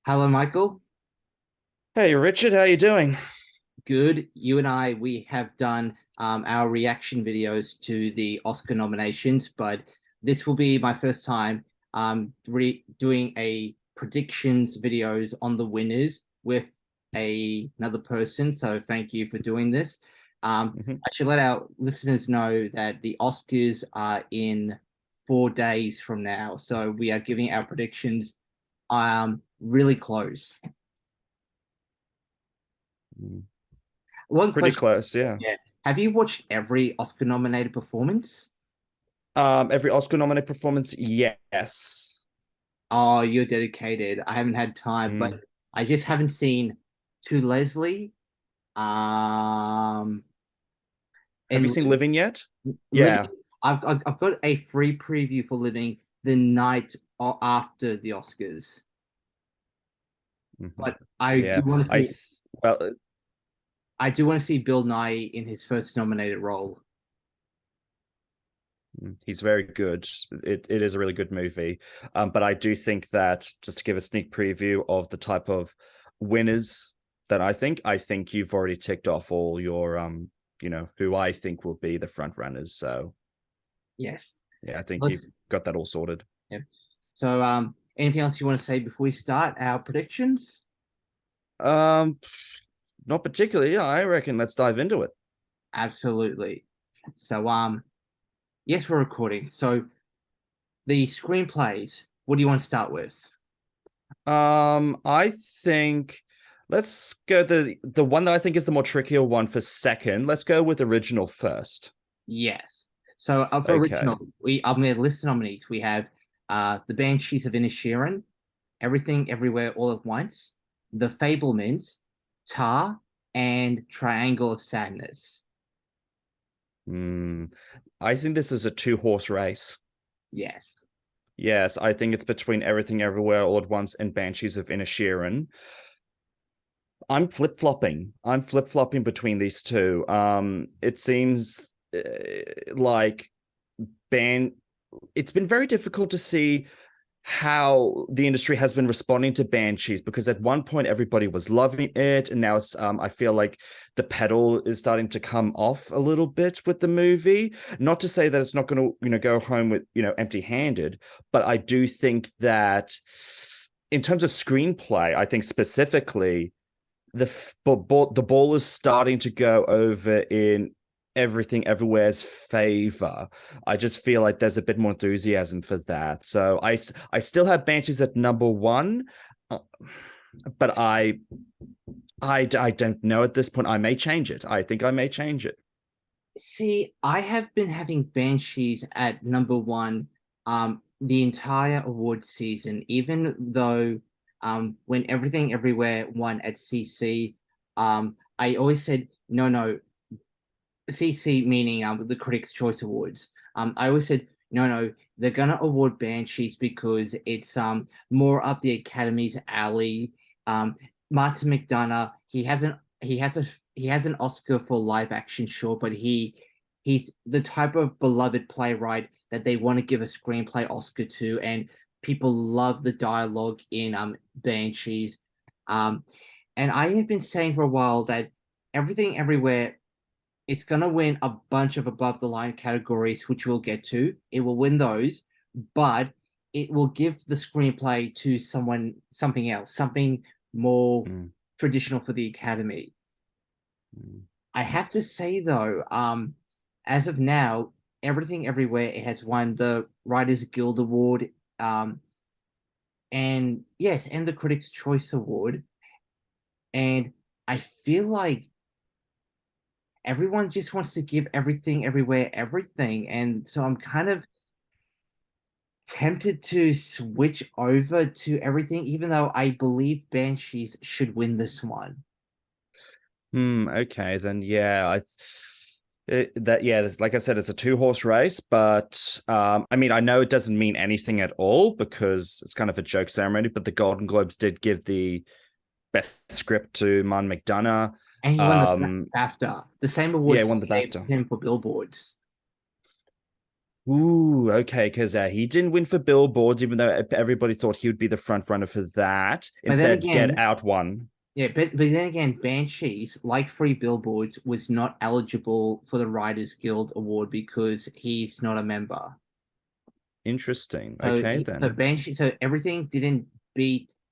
Hello, Michael. Hey Richard, how you doing? Good. You and we have done our reaction videos to the Oscar nominations, but this will be my first time doing a predictions videos on the winners with another person. So thank you for doing this. Mhm. I should let our listeners know that the Oscars are in 4 days from now. So we are giving our predictions really close. Mm. One Pretty question. close, yeah. Yeah. Have you watched every Oscar nominated performance? Every Oscar nominated performance, yes. Oh, you're dedicated. I haven't had time, but Mm. I just haven't seen To Leslie, um, Have you and seen Living yet? Living. Yeah. I've got a free preview for Living the night after the Oscars, Hmm. but I do Yeah. want to see. Well, I do want to see Bill Nye in his first nominated role. he's very good. It is a really good movie. But I do think that just to give a sneak preview of the type of winners that I think you've already ticked off all your who I think will be the front runners. So Yes. yeah, I think Let's. you've got that all sorted. Yeah. So, anything else you want to say before we start our predictions? Um, Not particularly. Yeah, I reckon let's dive into it. Absolutely. So, yes, we're recording. So, the screenplays, what do you want to start with? I think let's go the one that I think is the more trickier one for second. Let's go with original first. Yes. So, for Okay. original, I'm going to list the nominees. We have The Banshees of Inisherin, Everything Everywhere All at Once, The Fablemans, Tar, and Triangle of Sadness. Hmm. I think this is a two-horse race. Yes. Yes, I think it's between Everything Everywhere All at Once and Banshees of Inisherin. I'm flip-flopping. I'm flip-flopping between these two. It seems like ban it's been very difficult to see how the industry has been responding to Banshees because at one point everybody was loving it, and now it's I feel like the pedal is starting to come off a little bit with the movie. Not to say that it's not going to go home with empty-handed, but I do think that in terms of screenplay, I think specifically the ball is starting to go over in everything everywhere's favor. I just feel like there's a bit more enthusiasm for that. So I still have Banshees at number one, uh, but I don't know at this point. I may change it. I think I may change it. See, I have been having Banshees at number one the entire award season, even though when Everything Everywhere won at CC, I always said no, CC meaning the Critics' Choice Awards. I always said no, they're gonna award Banshees because it's more up the Academy's alley. Martin McDonough, he has an Oscar for live action, sure, but he's the type of beloved playwright that they want to give a screenplay Oscar to, and people love the dialogue in Banshees. Um, and I have been saying for a while that Everything Everywhere it's going to win a bunch of above the line categories, which we'll get to. It will win those, but it will give the screenplay to something else, something more Mm, traditional for the Academy. mm, I have to say though, as of now, Everything Everywhere it has won the Writers Guild Award, um, and yes, and the Critics' Choice Award. And I feel like everyone just wants to give everything everywhere everything, and so I'm kind of tempted to switch over to everything, even though I believe Banshees should win this one. Okay, then yeah, like I said, it's a two-horse race, but I mean, I know it doesn't mean anything at all because it's kind of a joke ceremony. But the Golden Globes did give the best script to Man McDonough. And he won the Um, BAFTA, the same yeah, he awards won the they gave BAFTA. him for Billboards. Ooh, okay, because he didn't win for billboards, even though everybody thought he would be the front runner for that. But then Instead, Get again, Out won. yeah, but then again, Banshees, like Free Billboards, was not eligible for the Writers Guild Award because he's not a member. Interesting. So Okay, so then. Banshee, so everything didn't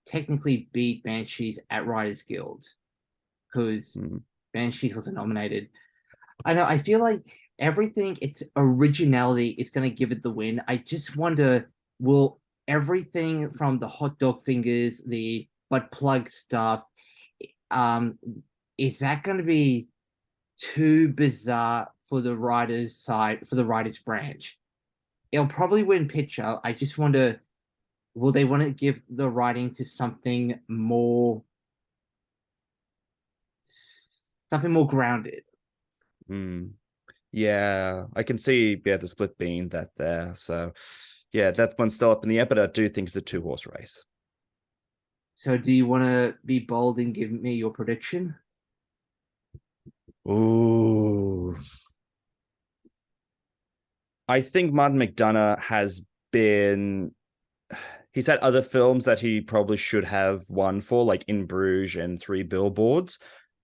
technically beat Banshees at Writers Guild because Hmm. Banshees wasn't nominated. I know. I feel like everything, its originality is going to give it the win. I just wonder, will everything from the hot dog fingers, the butt plug stuff, um, is that going to be too bizarre for the writers' side, for the writers' branch? It'll probably win picture. I just wonder, will they want to give the writing to something more grounded? Hmm. Yeah, I can see the split being that there. So yeah, that one's still up in the air, but I do think it's a two-horse race. So, do you want to be bold and give me your prediction? Ooh. I think Martin McDonagh has been he's had other films that he probably should have won for, like In Bruges and Three Billboards.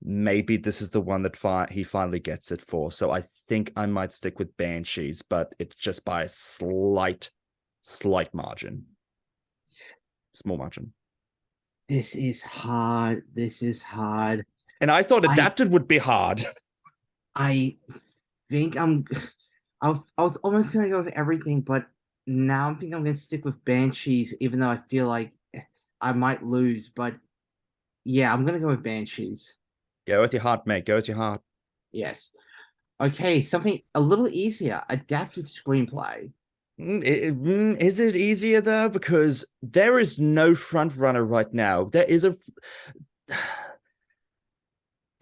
Maybe this is the one that he finally gets it for. So I think I might stick with Banshees, but it's just by a slight margin, small margin. This is hard. This is hard. And I thought I Adapted would be hard. I think I was almost gonna go with everything, but now I think I'm gonna stick with Banshees, even though I feel like I might lose. But yeah, I'm gonna go with Banshees. Go with your heart, mate. Go with your heart. Yes. Okay, something a little easier. Adapted screenplay. Is it easier though? Because there is no front runner right now. There is a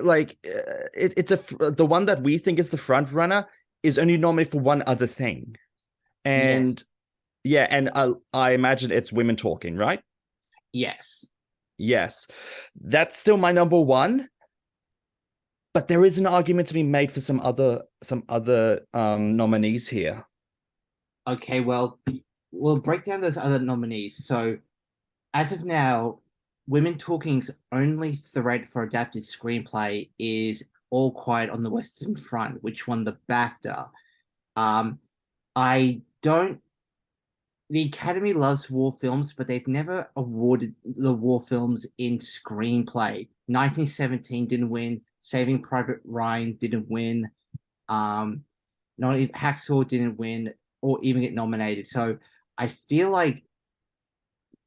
it's the one that we think is the front runner is only nominated for one other thing, Yes. and yeah, and I imagine it's women talking, right? Yes. Yes, that's still my number one. But there is an argument to be made for some other nominees here. Okay, well, we'll break down those other nominees. So as of now, Women Talking's only threat for adapted screenplay is All Quiet on the Western Front, which won the BAFTA. Um, I don't. The Academy loves war films, but they've never awarded the war films in screenplay. 1917 didn't win. Saving Private Ryan didn't win. Um, not even Hacksaw didn't win or even get nominated. So I feel like,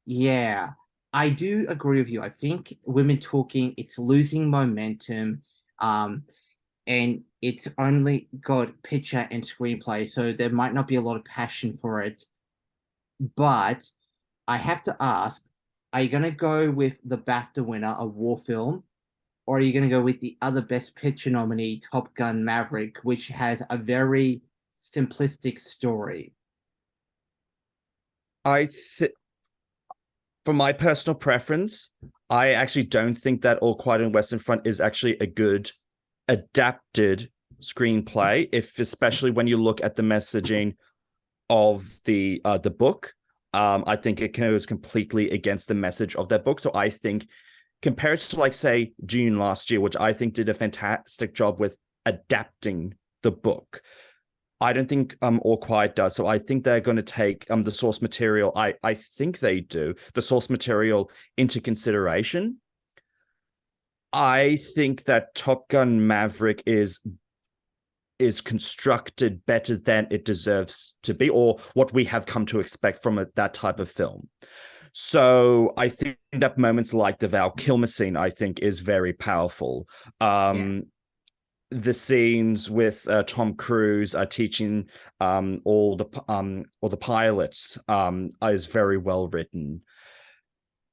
yeah, I do agree with you. I think Women Talking, it's losing momentum. Um, and it's only got picture and screenplay, so there might not be a lot of passion for it. But I have to ask, are you going to go with the BAFTA winner, a war film, or are you going to go with the other Best Picture nominee, Top Gun Maverick, which has a very simplistic story? I th- for my personal preference, I actually don't think that All Quiet on Western Front is actually a good adapted screenplay, if especially when you look at the messaging of the book. I think it goes completely against the message of that book. So I think compared to like say June last year, which I think did a fantastic job with adapting the book, I don't think All Quiet does. So I think they're going to take the source material. I think they do the source material into consideration. I think that Top Gun Maverick is constructed better than it deserves to be, or what we have come to expect from that type of film. So I think that moments like the Val Kilmer scene, I think, is very powerful. Yeah. The scenes with Tom Cruise teaching all the pilots is very well written,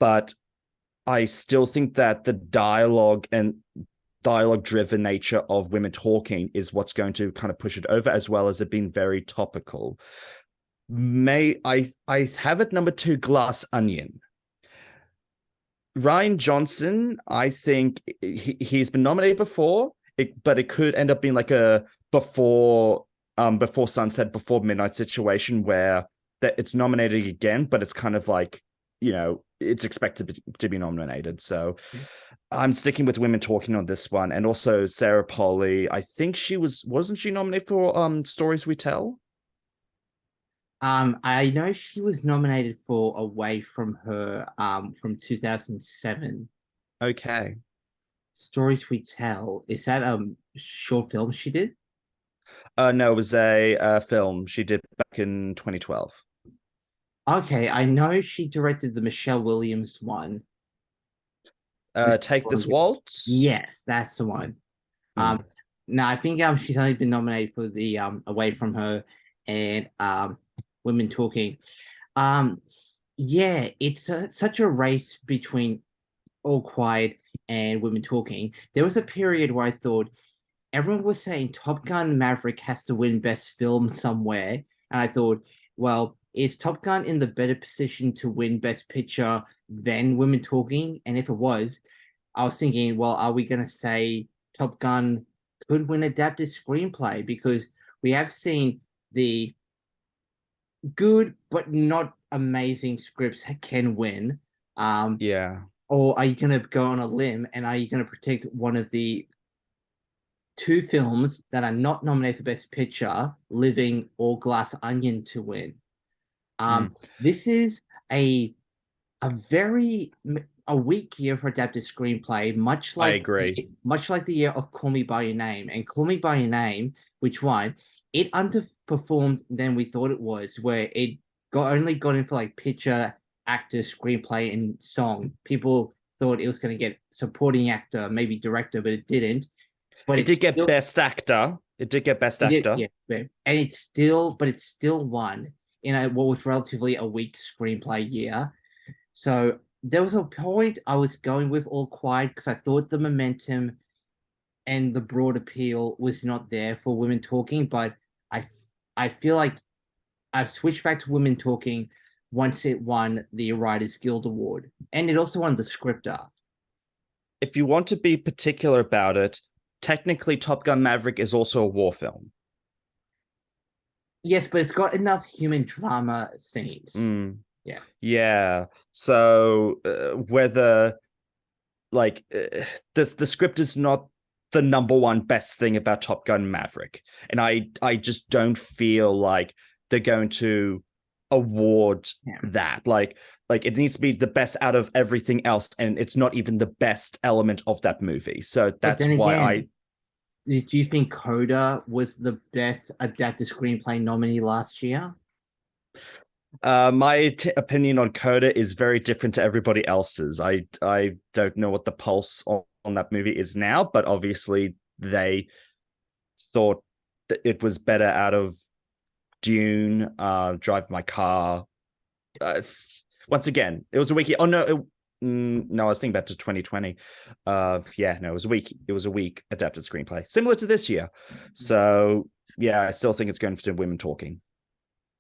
but I still think that the dialogue driven nature of women talking is what's going to kind of push it over, as well as it being very topical. May I have it number two, Glass Onion. Ryan Johnson, I think he's been nominated before, but it could end up being like a before Before Sunset, Before Midnight situation where that it's nominated again, but it's kind of like, it's expected to be nominated. So I'm sticking with Women Talking on this one. And also Sarah Polley, I think wasn't she nominated for Stories We Tell? I know she was nominated for Away from Her, from 2007. Okay. Stories We Tell. Is that a short film she did? No, it was a film she did back in 2012. Okay, I know she directed the Michelle Williams one. Take This Waltz. Yes, that's the one. Mm. No, I think she's only been nominated for the Away from Her and Women Talking. Um, yeah, it's such a race between All Quiet and Women Talking. There was a period where I thought everyone was saying Top Gun Maverick has to win Best Film somewhere, and I thought, well, is Top Gun in the better position to win Best Picture than Women Talking? And if it was, I was thinking, well, are we going to say Top Gun could win adapted screenplay? Because we have seen the good but not amazing scripts can win. Yeah. Or are you going to go on a limb and are you going to protect one of the two films that are not nominated for Best Picture, Living or Glass Onion, to win? Mm. This is a a very a weak year for adapted screenplay, I agree. much like the year of Call Me by Your Name. And Call Me by Your Name, which won, it underperformed than we thought it was, where it only got in for like picture, actor, screenplay, and song. People thought it was going to get supporting actor, maybe director, but it didn't. But It it's did get still Best Actor. It did get Best it did, Actor. yeah, and it's still won in what was relatively a weak screenplay year. So there was a point I was going with All Quiet because I thought the momentum and the broad appeal was not there for Women Talking, but I I feel like I've switched back to Women Talking once it won the Writers Guild Award, and it also won the scripter. If you want to be particular about it, technically Top Gun Maverick is also a war film. Yes, but it's got enough human drama scenes. Mm. Yeah. Yeah. So whether like the script is not the number one best thing about Top Gun Maverick, and I just don't feel like they're going to award Yeah. that. Like it needs to be the best out of everything else, and it's not even the best element of that movie. So But that's then why again, do you think Coda was the best adapted screenplay nominee last year? My opinion on Coda is very different to everybody else's. I don't know what the pulse on that movie is now, but obviously they thought that it was better out of Dune, Drive My Car. Once again, it was a week. Oh no, no, I was thinking back to 2020. Yeah, no, it was a week. It was a week adapted screenplay, similar to this year. So yeah, I still think it's going for Women Talking.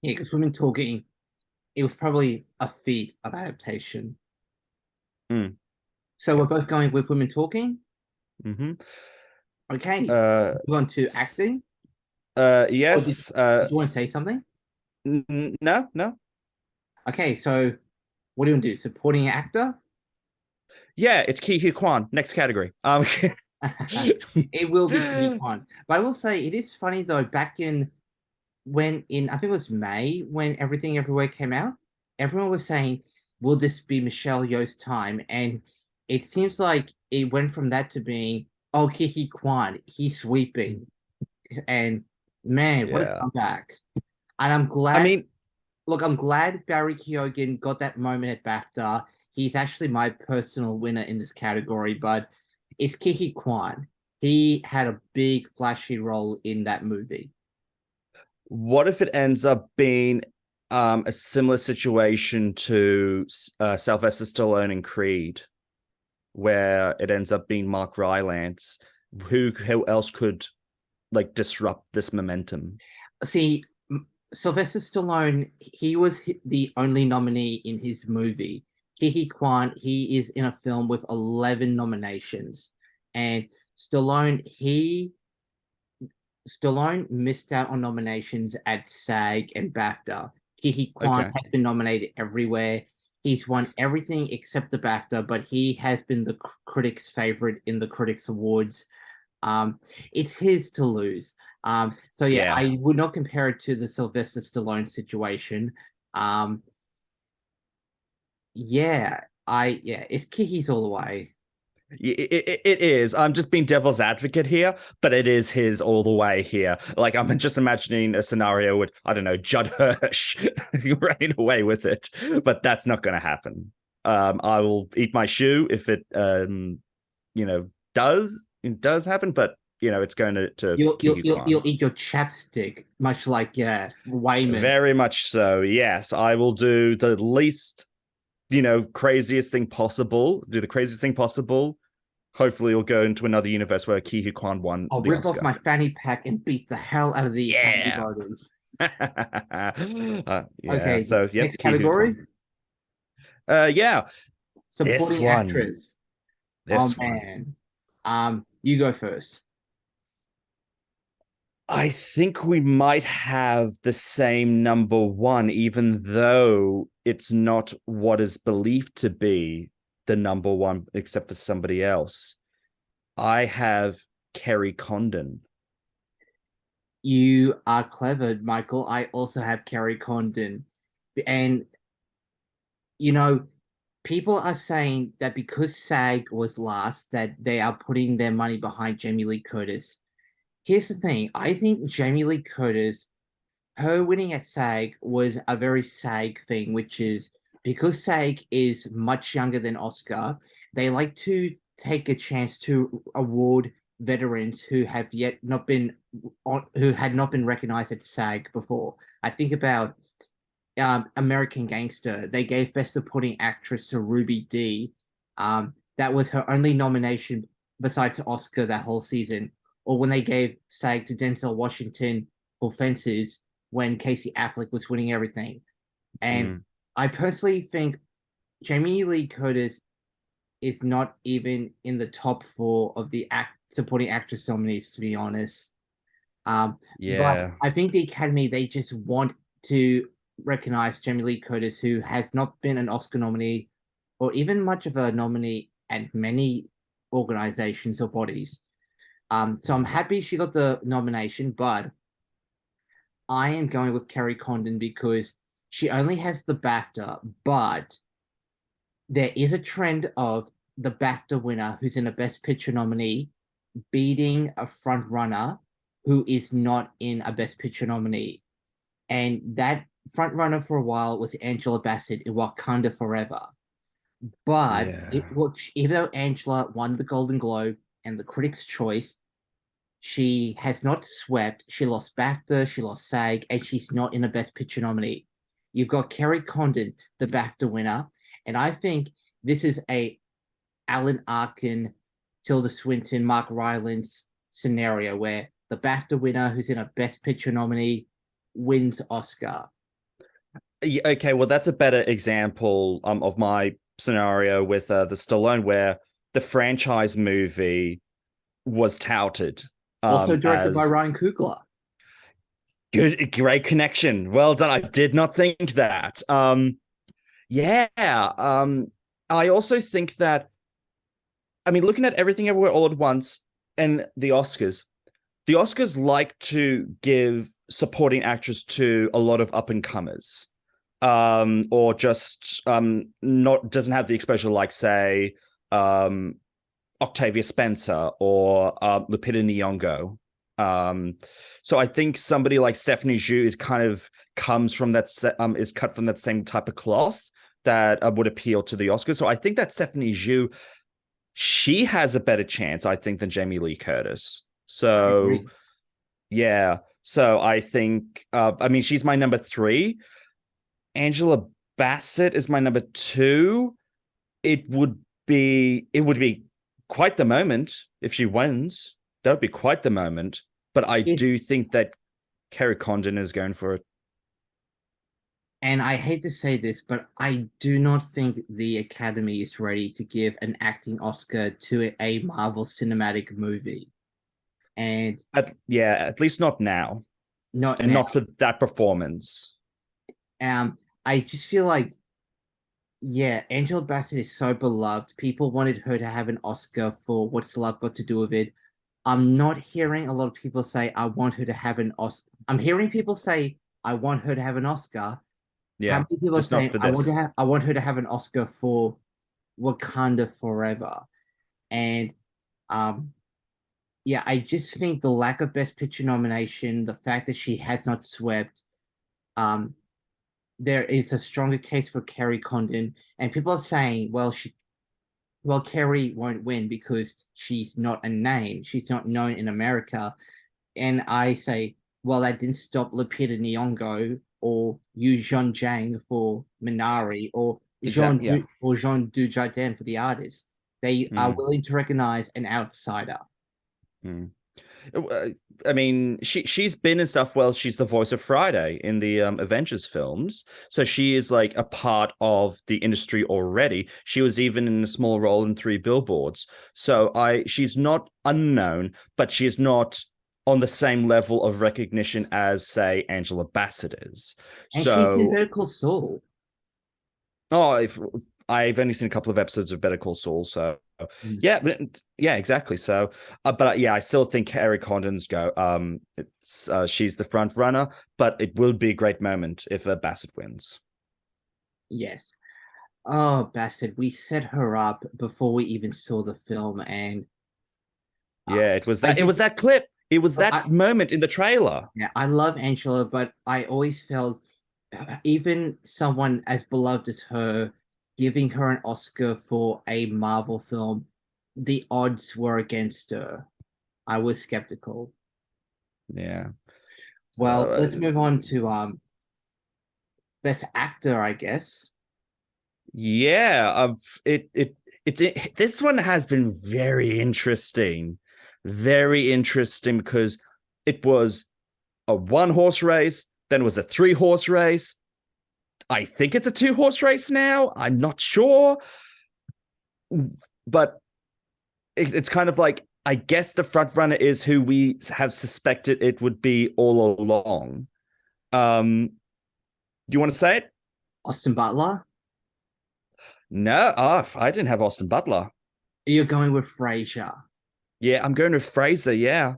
Yeah, because Women Talking, it was probably a feat of adaptation. Mm, So yeah. we're both going with Women Talking. Mm-hmm. Okay, Uh, move on to acting. Or yes. did you want to say something? No, no. Okay, so what do you want to do? Supporting actor? Yeah, it's Ki Hu Kwan. Next category. It will be Kitty Kwan. But I will say it is funny though, back in I think it was May when Everything Everywhere came out, everyone was saying, will this be Michelle Yeoh's time? And it seems like it went from that to being, oh, Kiki Kwan, he's sweeping. And man, what a Yeah. comeback. And I'm I glad, mean, look, I'm glad Barry Keoghan got that moment at BAFTA. He's actually my personal winner in this category, but it's Kiki Kwan. He had a big, flashy role in that movie. what if it ends up being a similar situation to Sylvester Stallone and Creed, where it ends up being Mark Rylance? Who else could like disrupt this momentum? See, Sylvester Stallone, he was the only nominee in his movie. Kiki Kwan, he is in a film with 11 nominations. And Stallone, Stallone missed out on nominations at SAG and BAFTA. Kihi Kwan Okay. has been nominated everywhere. He's won everything except the BAFTA, but he has been the critics' favorite in the Critics' Awards. Um, it's his to lose. So yeah, Yeah. I would not compare it to the Sylvester Stallone situation. Um, yeah, it's Kiki's all the way. It is. I'm just being devil's advocate here, but it is his all the way here. Like I'm just imagining a scenario with I don't know Judd Hirsch running away with it, but that's not going to happen. I will eat my shoe if it you know does happen, but it's going to Kiku You'll Kwan. eat your chapstick, much like Wayman. Very much so. Yes, I will do the least craziest thing possible. Do the craziest thing possible. Hopefully, we'll go into another universe where Ki Hu Kwan won I'll the rip off Oscar. my fanny pack and beat the hell out of the Academy Yeah. voters. Yeah. Okay, So, yep, next Ki Hu category, Kwan. Yeah. This supporting one. actress. Oh This one. man, you go first. I think we might have the same number one, even though it's not what is believed to be the number one, except for somebody else. I have Kerry Condon. You are clever, Michael. I also have Kerry Condon, and you know, people are saying that because SAG was last, that they are putting their money behind Jamie Lee Curtis. Here's the thing: I think Jamie Lee Curtis, her winning at SAG was a very SAG thing, which is because SAG is much younger than Oscar, they like to take a chance to award veterans who have yet not been who had not been recognized at SAG before. I think about American Gangster. They gave Best Supporting Actress to Ruby Dee. That was her only nomination besides Oscar that whole season. Or when they gave SAG to Denzel Washington for Fences when Casey Affleck was winning everything. And Mm, I personally think Jamie Lee Curtis is not even in the top four of the supporting actress nominees, to be honest. But yeah. I think the Academy, they just want to recognize Jamie Lee Curtis, who has not been an Oscar nominee or even much of a nominee at many organizations or bodies. So I'm happy she got the nomination, but I am going with Kerry Condon because she only has the BAFTA, but there is a trend of the BAFTA winner who's in a Best Picture nominee beating a front runner who is not in a Best Picture nominee. And that front runner for a while was Angela Bassett in Wakanda Forever. But Yeah. even though Angela won the Golden Globe and the Critics' Choice, she has not swept. She lost BAFTA, she lost SAG, and she's not in a Best Picture nominee. You've got Kerry Condon, the BAFTA winner, and I think this is a Alan Arkin, Tilda Swinton, Mark Rylance scenario where the BAFTA winner who's in a Best Picture nominee wins Oscar. Okay, well, that's a better example of my scenario with the Stallone, where the franchise movie was touted Also directed by as Ryan Coogler. good, great connection. Well done. I did not think that. Yeah. I also think that, I mean, looking at everything everywhere all at once and the Oscars like to give supporting actress to a lot of up and comers, or just not doesn't have the exposure like say um, Octavia Spencer or Lupita Nyong'o. So I think somebody like Stephanie Zhu is kind of comes from that is cut from that same type of cloth that would appeal to the Oscars. So I think that Stephanie Zhu, she has a better chance, I think, than Jamie Lee Curtis. I So agree. yeah. So I think, I mean, she's my number three. Angela Bassett is my number two. It would be quite the moment if she wins. That would be quite the moment. But I do It's think that Kerry Condon is going for it. and I hate to say this, but I do not think the Academy is ready to give an acting Oscar to a Marvel cinematic movie. and At least not now, not and now. not for that performance. I just feel like, yeah, Angela Bassett is so beloved. People wanted her to have an Oscar for What's Love Got to Do with It. I'm not hearing a lot of people say, I want her to have an Oscar. I'm hearing people say, I want her to have an Oscar. How Yeah, many people are just not saying, for this. I want her to have an Oscar for Wakanda Forever? And um, yeah, I just think the lack of Best Picture nomination, the fact that she has not swept, um, there is a stronger case for Kerry Condon. And people are saying, well, Kerry won't win because she's not a name. She's not known in America. And I say, well, that didn't stop Lupita Nyong'o or Yu Zhong Zhang for Minari or Exactly. Yeah. Jean Dujardin for the artist. They are Mm, willing to recognize an outsider. mm. Uh, I mean, she's been in stuff. Well, she's the voice of Friday in the Avengers films, so she is like a part of the industry already. She was even in a small role in Three Billboards. So she's not unknown, but she's not on the same level of recognition as, say, Angela Bassett is. And she's in So, Better Call Saul. oh, if I've only seen a couple of episodes of Better Call Saul, so Mm. yeah, exactly. So, but yeah, I still think Harry Condon's go. It's she's the front runner, but it will be a great moment if Bassett wins. Yes. Oh, Bassett, we set her up before we even saw the film, and uh, Yeah, it was I that. It was just, that clip. It was I, that moment in the trailer. yeah, I love Angela, but I always felt even someone as beloved as her, giving her an Oscar for a Marvel film, the odds were against her. I was skeptical. Yeah. Well, So let's move on to Best Actor, I guess. yeah, this one has been very interesting because it was a one horse race, then it was a three horse race. I think it's a two horse race now. I'm not sure, but it's kind of like I guess the front runner is who we have suspected it would be all along. Do you want to say it? Austin Butler. No, I didn't have Austin Butler. You're going with Frasier. Yeah, I'm going with Fraser. Yeah,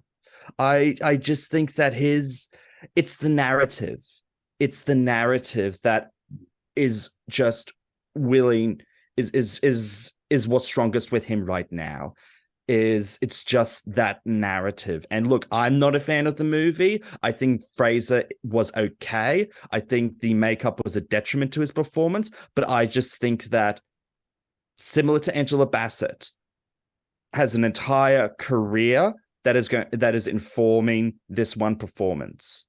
I just think that it's the narrative. It's the narrative that is just willing is what's strongest with him right now. It's just that narrative. And look, I'm not a fan of the movie. I think Fraser was okay. I think the makeup was a detriment to his performance, but I just think that similar to Angela Bassett has an entire career that is informing this one performance.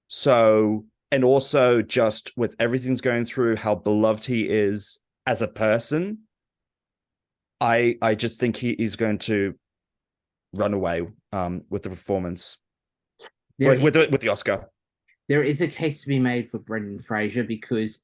So, and also just with everything's going through, how beloved he is as a person, I just think he is going to run away with the performance There is with the Oscar. there is a case to be made for Brendan Fraser because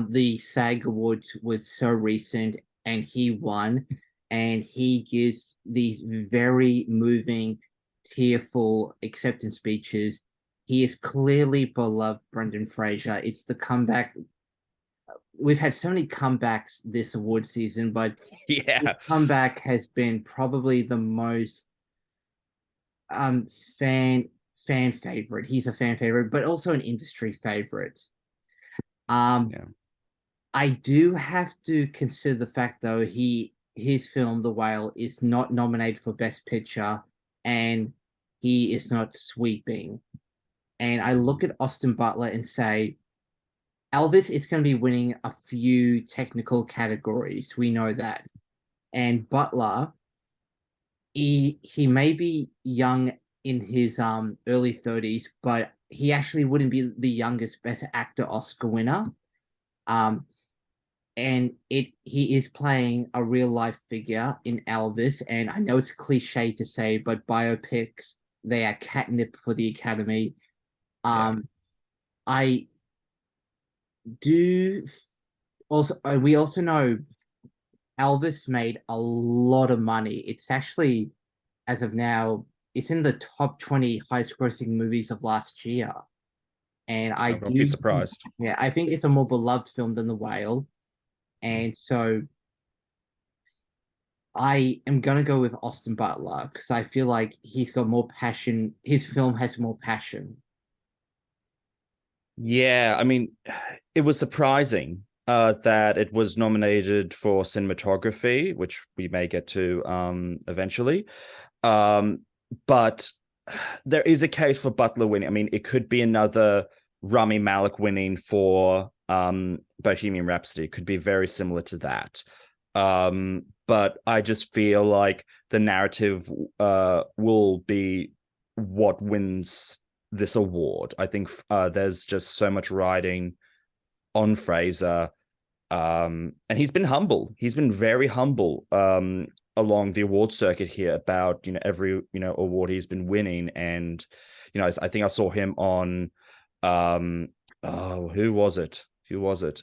the SAG Awards was so recent and he won, and he gives these very moving, tearful acceptance speeches. He is clearly beloved, Brendan Fraser. It's the comeback. We've had so many comebacks this award season, but his Yeah, comeback has been probably the most um fan fan favorite. He's a fan favorite, but also an industry favorite. Um, yeah, I do have to consider the fact though his film The Whale is not nominated for Best Picture, and he is not sweeping. And I look at Austin Butler and say Elvis is going to be winning a few technical categories. We know that. And Butler, he may be young in his early 30s, but he actually wouldn't be the youngest Best Actor Oscar winner. Um, and he is playing a real life figure in Elvis, and I know it's cliche to say, but biopics, they are catnip for the Academy. yeah, I do also we also know Elvis made a lot of money. It's actually, as of now, it's in the top 20 highest grossing movies of last year. And I I won't be do, surprised. yeah, I think it's a more beloved film than The Whale. And so I am gonna go with Austin Butler because I feel like he's got more passion. His film has more passion. Yeah, I mean, it was surprising that it was nominated for cinematography, which we may get to eventually. Um, but there is a case for Butler winning. I mean, it could be another Rami Malek winning for Bohemian Rhapsody. It could be very similar to that. But I just feel like the narrative will be what wins this award. I think there's just so much riding on Fraser. And he's been humble. He's been very humble along the award circuit here about every award he's been winning. And I think I saw him on oh, who was it?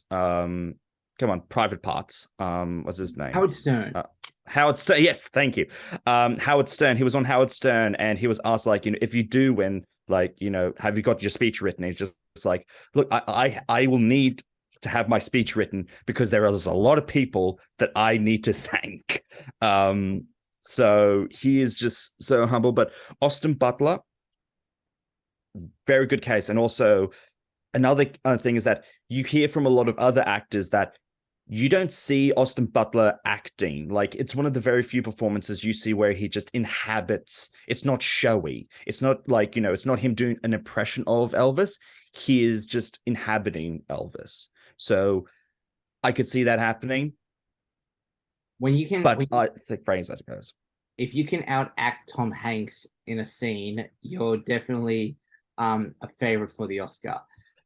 Come on, Private Parts. What's his name? Howard Stern. Howard Stern. Yes, thank you. Howard Stern. He was on Howard Stern, and he was asked, like, if you do win, like, have you got your speech written? He's just like, look, I will need to have my speech written because there is a lot of people that I need to thank. So he is just so humble. But Austin Butler, very good case. And also another thing is that you hear from a lot of other actors that you don't see Austin Butler acting. Like, it's one of the very few performances you see where he just inhabits. It's not showy. It's not like, it's not him doing an impression of Elvis. He is just inhabiting Elvis. So I could see that happening. When you can, But I think Fraser goes. if you can outact Tom Hanks in a scene, you're definitely a favorite for the Oscar.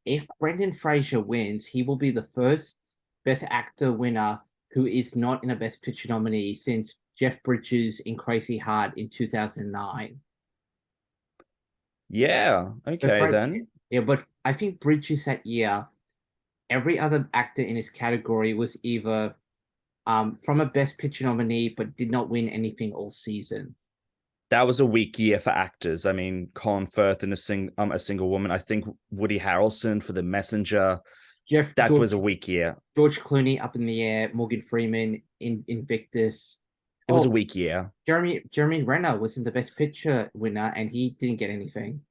If Brendan Fraser wins, he will be the first Best Actor winner who is not in a Best Picture nominee since Jeff Bridges in Crazy Heart in 2009. Yeah. Okay, then. Yeah, but I think Bridges that year, every other actor in his category was either from a Best Picture nominee but did not win anything all season. That was a weak year for actors. I mean, Colin Firth in a single woman. I think Woody Harrelson for The Messenger. That was a weak year. George Clooney up in the air, Morgan Freeman in Invictus. It was a weak year. Jeremy Renner was in the Best Picture winner, and he didn't get anything.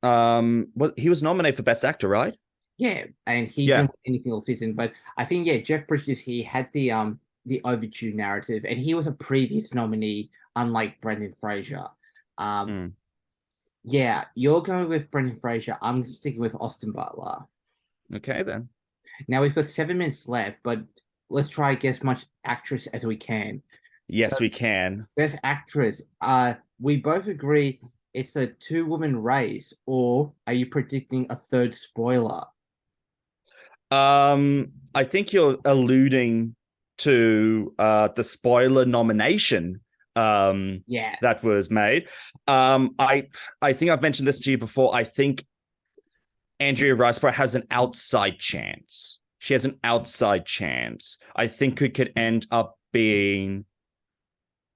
He was nominated for Best Actor, right? Yeah, and he Yeah. didn't win anything all season. But I think Jeff Bridges he had the overdue narrative, and he was a previous nominee, unlike Brendan Fraser. Yeah, you're going with Brendan Fraser. I'm sticking with Austin Butler. Okay, then. Now we've got 7 minutes left, but let's try to get as much actress as we can. Yes, we can. Best actress. We both agree it's a two-woman race, or are you predicting a third spoiler? I think you're alluding to the spoiler nomination Yes. that was made. I think I've mentioned this to you before. I think Andrea Riseborough has an outside chance. She has an outside chance. I think it could end up being,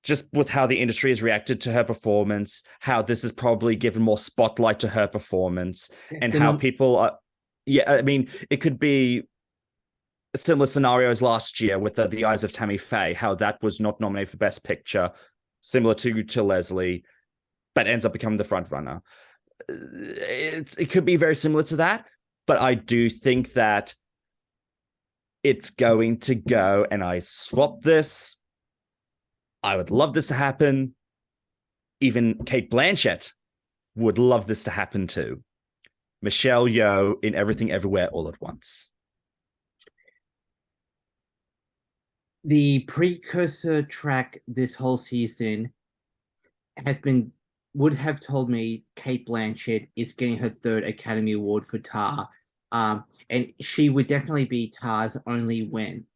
just with how the industry has reacted to her performance, how this has probably given more spotlight to her performance, and how people are. Yeah, I mean, it could be a similar scenario as last year with The Eyes of Tammy Faye, how that was not nominated for Best Picture, similar to Leslie, but ends up becoming the front runner. It could be very similar to that, but I do think that it's going to go, and I swap this. I would love this to happen. Even Cate Blanchett would love this to happen too. Michelle Yeoh in Everything Everywhere All at Once. The precursor track this whole season would have told me Cate Blanchett is getting her third Academy Award for Tar. And she would definitely be Tar's only win.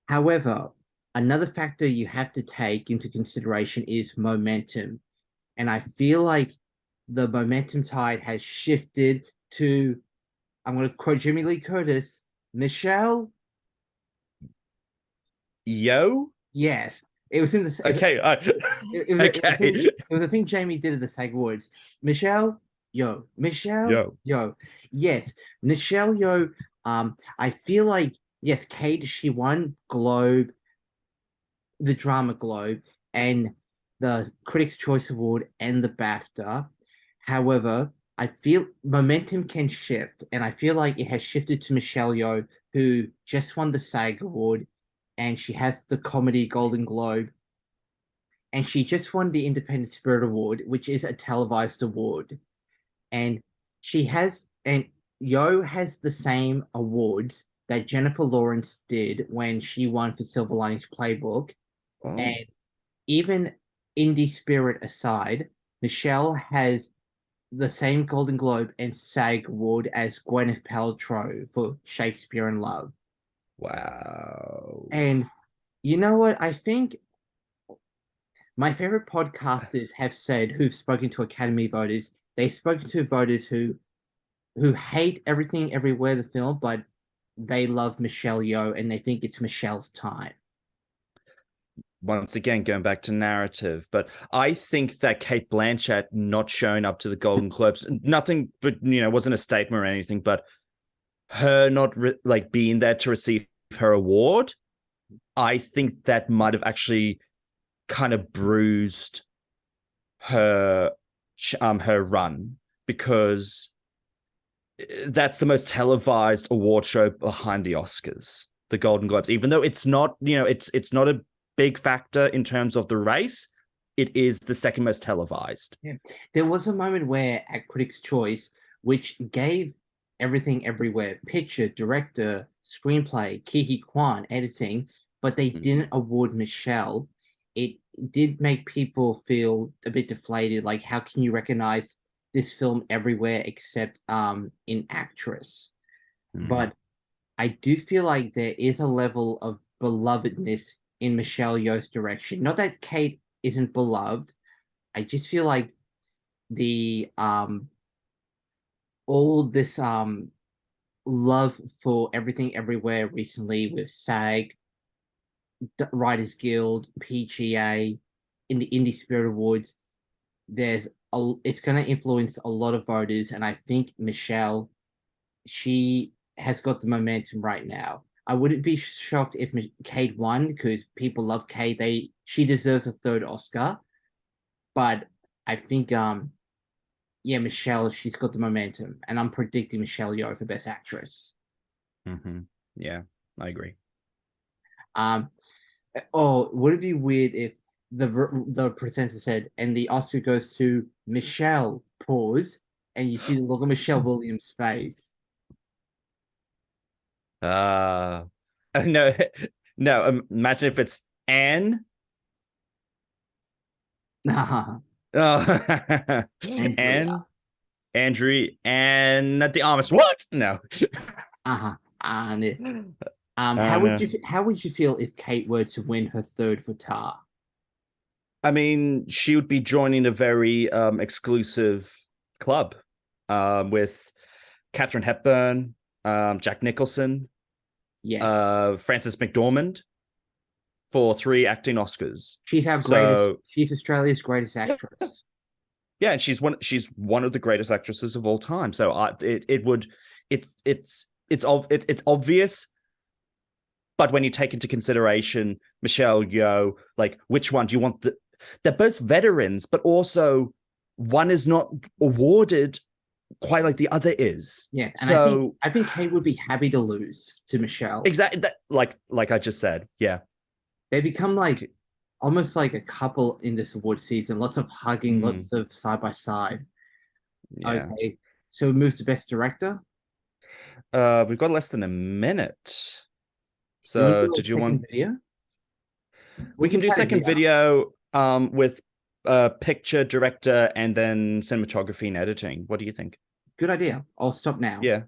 However, another factor you have to take into consideration is momentum. And I feel like the momentum tide has shifted to, I'm going to quote Jimmy Lee Curtis, Michelle Yeoh? Yes. It was in the Okay, okay. it was a thing Jamie did at the SAG Awards. Michelle, yo, Michelle, Yo. yo, yes, Michelle, yo. I feel like yes, Kate, she won Globe, the Drama Globe, and the Critics' Choice Award and the BAFTA. However, I feel momentum can shift, and I feel like it has shifted to Michelle Yeoh, who just won the SAG Award, and she has the Comedy Golden Globe, and she just won the Independent Spirit Award, which is a televised award. And she has, and Yo has the same awards that Jennifer Lawrence did when she won for Silver Linings Playbook. Oh, And even indie spirit aside, Michelle has the same Golden Globe and SAG award as Gwyneth Paltrow for Shakespeare in Love. wow. And you know what? I think my favorite podcasters have said who've spoken to Academy voters, they've spoken to voters who hate everything everywhere the film, but they love Michelle Yeoh and they think it's Michelle's time. Once again, going back to narrative, but I think that Kate Blanchett not showing up to the Golden Globes, nothing, but wasn't a statement or anything, but her not like being there to receive her award, I think that might have actually kind of bruised her her run, because that's the most televised award show behind the Oscars, the Golden Globes. Even though it's not, it's not a big factor in terms of the race, it is the second most televised. Yeah. There was a moment where at Critics' Choice, which gave everything everywhere, picture, director, screenplay, Kihi Kwan, editing, but they didn't award Michelle. It did make people feel a bit deflated. Like, how can you recognize this film everywhere except in actress? But I do feel like there is a level of belovedness in Michelle Yeoh's direction. Not that Kate isn't beloved. I just feel like the all this love for everything everywhere recently with SAG, Writers Guild, PGA, in the Indie Spirit Awards, it's going to influence a lot of voters, and I think Michelle, she has got the momentum right now. I wouldn't be shocked if Kate won because people love Kate. She deserves a third Oscar, but I think yeah, Michelle, she's got the momentum, and I'm predicting Michelle Yeoh for Best Actress. Yeah, I agree. Um, oh, would it be weird if the presenter said, "And the Oscar goes to Michelle," pause, and you see the look of Michelle Williams' face. Uh no, no. Imagine if it's Anne. Nah, Oh, Andrea. Anne, Andrew, and the Amish. What? No. Uh-huh. And No. how would you feel if Kate were to win her third for Tar? I mean, she would be joining a very exclusive club with Katharine Hepburn, Jack Nicholson, Yes. Frances McDormand for 3 acting Oscars. She's our greatest. So She's Australia's greatest yeah, actress. yeah, and she's one of the greatest actresses of all time. So it would it's obvious, but when you take into consideration Michelle Yeoh, like which one do you want? They're both veterans, but also one is not awarded quite like the other is. Yes, and So I think Kate would be happy to lose to Michelle. exactly that, like I just said, yeah. They become like almost like a couple in this award season. Lots of hugging, Mm, lots of side by side. yeah. Okay, so we move to best director. We've got less than a minute. You want to So do a did you second want? video? We We can can do try to do second that. video with picture, director, and then cinematography and editing. What do you think? Good idea. I'll stop now. Yeah.